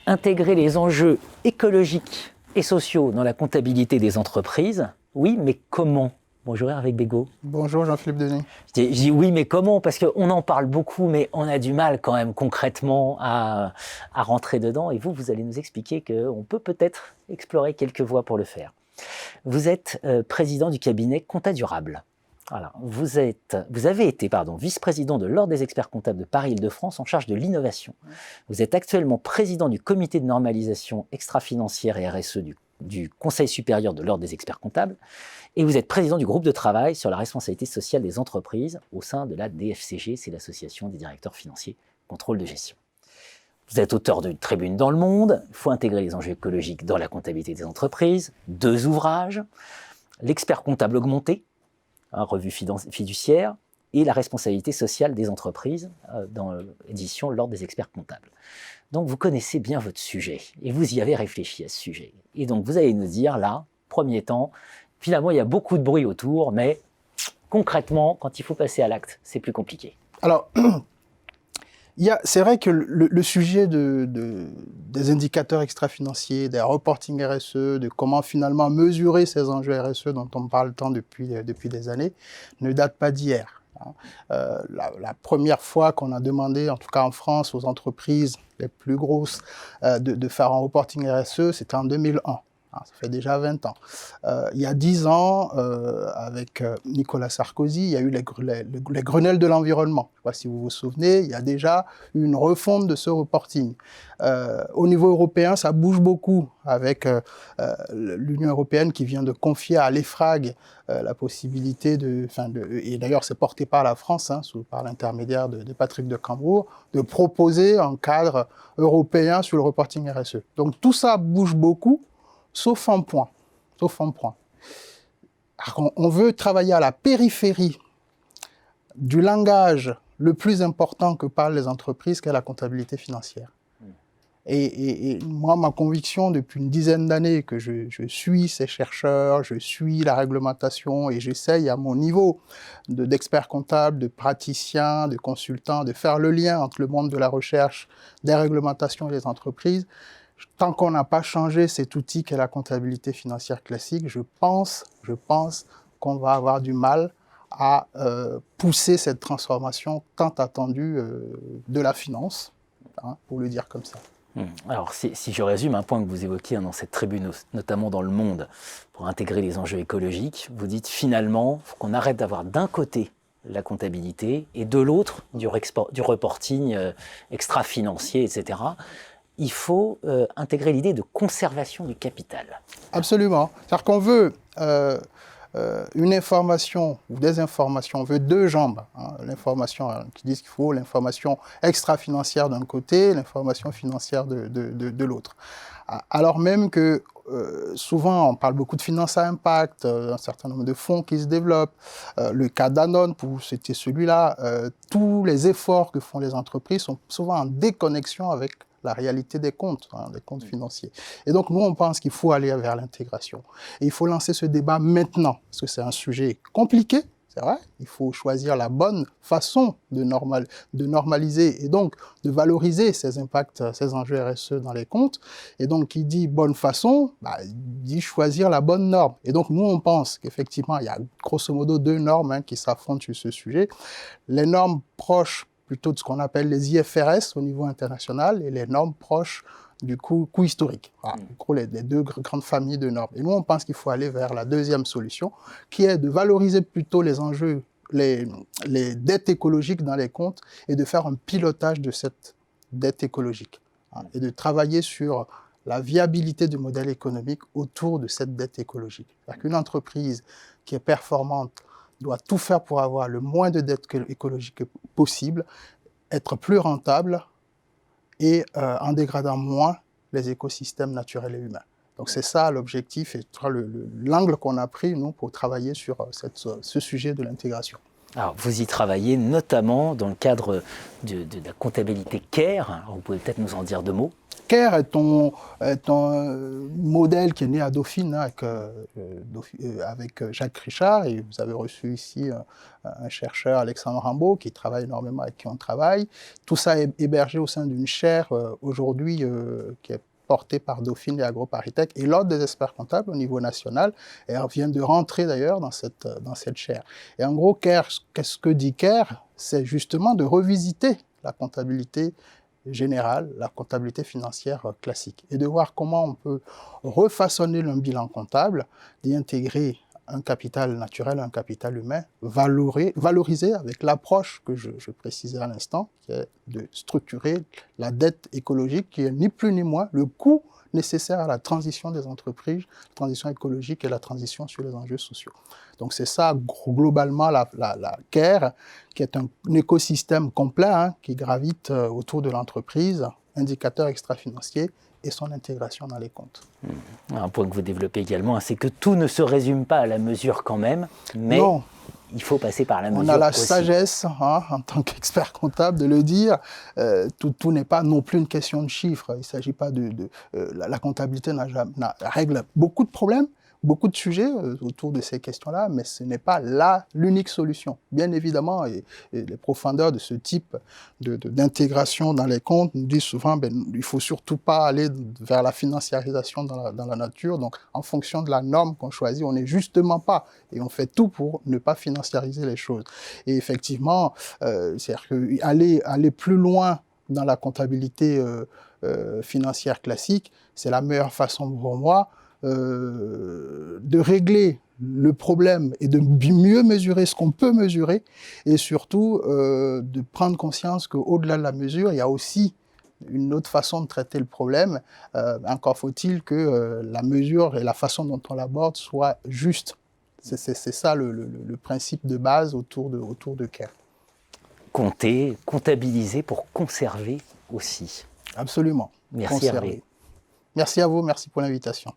Intégrer les enjeux écologiques et sociaux dans la comptabilité des entreprises, oui, mais comment? Bonjour Hervé Bégaud. Bonjour Jean-Philippe Denis. Je dis oui, mais comment? Parce qu'on en parle beaucoup, mais on a du mal quand même concrètement à rentrer dedans. Et vous allez nous expliquer qu'on peut peut-être explorer quelques voies pour le faire. Vous êtes président du cabinet Compta Durable. Voilà. Vous avez été vice-président de l'Ordre des experts comptables de Paris-Île-de-France en charge de l'innovation. Vous êtes actuellement président du comité de normalisation extra-financière et RSE du Conseil supérieur de l'Ordre des experts comptables. Et vous êtes président du groupe de travail sur la responsabilité sociale des entreprises au sein de la DFCG, c'est l'Association des directeurs financiers contrôle de gestion. Vous êtes auteur d'une tribune dans Le Monde, il faut intégrer les enjeux écologiques dans la comptabilité des entreprises, 2 ouvrages, l'expert comptable augmenté, revue fiduciaire, et la responsabilité sociale des entreprises dans l'édition L'Ordre des experts comptables. Donc vous connaissez bien votre sujet et vous y avez réfléchi à ce sujet. Et donc vous allez nous dire là, premier temps, finalement il y a beaucoup de bruit autour, mais concrètement, quand il faut passer à l'acte, c'est plus compliqué. Alors, c'est vrai que le sujet des indicateurs extra-financiers, des reporting RSE, de comment finalement mesurer ces enjeux RSE dont on parle tant depuis des années, ne date pas d'hier. La première fois qu'on a demandé, en tout cas en France, aux entreprises les plus grosses de faire un reporting RSE, c'était en 2001. Ça fait déjà 20 ans. Il y a 10 ans, avec Nicolas Sarkozy, il y a eu les Grenelles de l'environnement. Je ne sais pas si vous vous souvenez, il y a déjà une refonte de ce reporting. Au niveau européen, ça bouge beaucoup avec l'Union européenne qui vient de confier à l'EFRAG la possibilité et d'ailleurs c'est porté par la France, par l'intermédiaire de Patrick de Cambourg, de proposer un cadre européen sur le reporting RSE. Donc tout ça bouge beaucoup. Sauf un point. Alors, on veut travailler à la périphérie du langage le plus important que parlent les entreprises, qu'est la comptabilité financière. Et moi, ma conviction depuis une dizaine d'années que je suis ces chercheurs, je suis la réglementation et j'essaye à mon niveau d'expert comptable, de praticien, de consultant, de faire le lien entre le monde de la recherche, des réglementations et des entreprises. Tant qu'on n'a pas changé cet outil qu'est la comptabilité financière classique, je pense qu'on va avoir du mal à pousser cette transformation tant attendue de la finance, pour le dire comme ça. Alors, si je résume un point que vous évoquiez dans cette tribune, notamment dans Le Monde, pour intégrer les enjeux écologiques, vous dites finalement faut qu'on arrête d'avoir d'un côté la comptabilité et de l'autre du reporting extra-financier, etc. Il faut intégrer l'idée de conservation du capital. Absolument. C'est-à-dire qu'on veut une information ou des informations, on veut 2 jambes. L'information qui disent qu'il faut l'information extra-financière d'un côté, l'information financière de l'autre. Alors même que souvent on parle beaucoup de finances à impact, un certain nombre de fonds qui se développent. Le cas Danone, c'était celui-là. Tous les efforts que font les entreprises sont souvent en déconnexion avec la réalité des comptes financiers. Et donc, nous, on pense qu'il faut aller vers l'intégration. Et il faut lancer ce débat maintenant, parce que c'est un sujet compliqué, c'est vrai. Il faut choisir la bonne façon de normaliser et donc de valoriser ces impacts, ces enjeux RSE dans les comptes. Et donc, qui dit bonne façon, il dit choisir la bonne norme. Et donc, nous, on pense qu'effectivement, il y a grosso modo 2 normes qui s'affrontent sur ce sujet. Les normes proches plutôt de ce qu'on appelle les IFRS au niveau international et les normes proches du coût historique. Voilà, en gros, les 2 grandes familles de normes. Et nous, on pense qu'il faut aller vers la deuxième solution, qui est de valoriser plutôt les enjeux, les dettes écologiques dans les comptes et de faire un pilotage de cette dette écologique. Et de travailler sur la viabilité du modèle économique autour de cette dette écologique. C'est-à-dire qu'une entreprise qui est performante doit tout faire pour avoir le moins de dettes écologiques possible, être plus rentable et en dégradant moins les écosystèmes naturels et humains. Donc c'est ça l'objectif et l'angle qu'on a pris, nous, pour travailler sur ce sujet de l'intégration. Alors, vous y travaillez notamment dans le cadre de la comptabilité CARE. Alors, vous pouvez peut-être nous en dire 2 mots. CARE est un modèle qui est né à Dauphine hein, avec Jacques Richard, et vous avez reçu ici un chercheur, Alexandre Rambaud, qui travaille énormément, avec qui on travaille. Tout ça est hébergé au sein d'une chaire aujourd'hui qui est portée par Dauphine et AgroParisTech et l'Ordre des experts comptables au niveau national. Et elle vient de rentrer d'ailleurs dans cette chaire. Et en gros, CARE, qu'est-ce que dit CARE? C'est justement de revisiter la comptabilité générale, la comptabilité financière classique, et de voir comment on peut refaçonner le bilan comptable, d'y intégrer un capital naturel, un capital humain, valorisé avec l'approche que je précisais à l'instant, qui est de structurer la dette écologique, qui est ni plus ni moins le coût nécessaire à la transition des entreprises, la transition écologique et la transition sur les enjeux sociaux. Donc c'est ça, globalement, la CARE, qui est un écosystème complet hein, qui gravite autour de l'entreprise, indicateurs extra-financiers, et son intégration dans les comptes. Un point que vous développez également, c'est que tout ne se résume pas à la mesure quand même, mais non. Il faut passer par la mesure. On a la aussi. sagesse, hein, en tant qu'expert comptable, de le dire. Tout n'est pas non plus une question de chiffres. Il ne s'agit pas la comptabilité règle beaucoup de problèmes, beaucoup de sujets autour de ces questions-là, mais ce n'est pas l'unique solution. Bien évidemment, et les profondeurs de ce type d'intégration dans les comptes nous disent souvent il ne faut surtout pas aller vers la financiarisation dans la nature. Donc, en fonction de la norme qu'on choisit, on n'est justement pas, et on fait tout pour ne pas financiariser les choses. Et effectivement, c'est-à-dire qu'aller plus loin dans la comptabilité financière classique, c'est la meilleure façon pour moi de régler le problème et de mieux mesurer ce qu'on peut mesurer, et surtout de prendre conscience qu'au-delà de la mesure, il y a aussi une autre façon de traiter le problème. Encore faut-il que la mesure et la façon dont on l'aborde soient justes. C'est ça le principe de base autour de CARE. Compter, comptabiliser pour conserver aussi. Absolument. Merci Hervé. Merci à vous, merci pour l'invitation.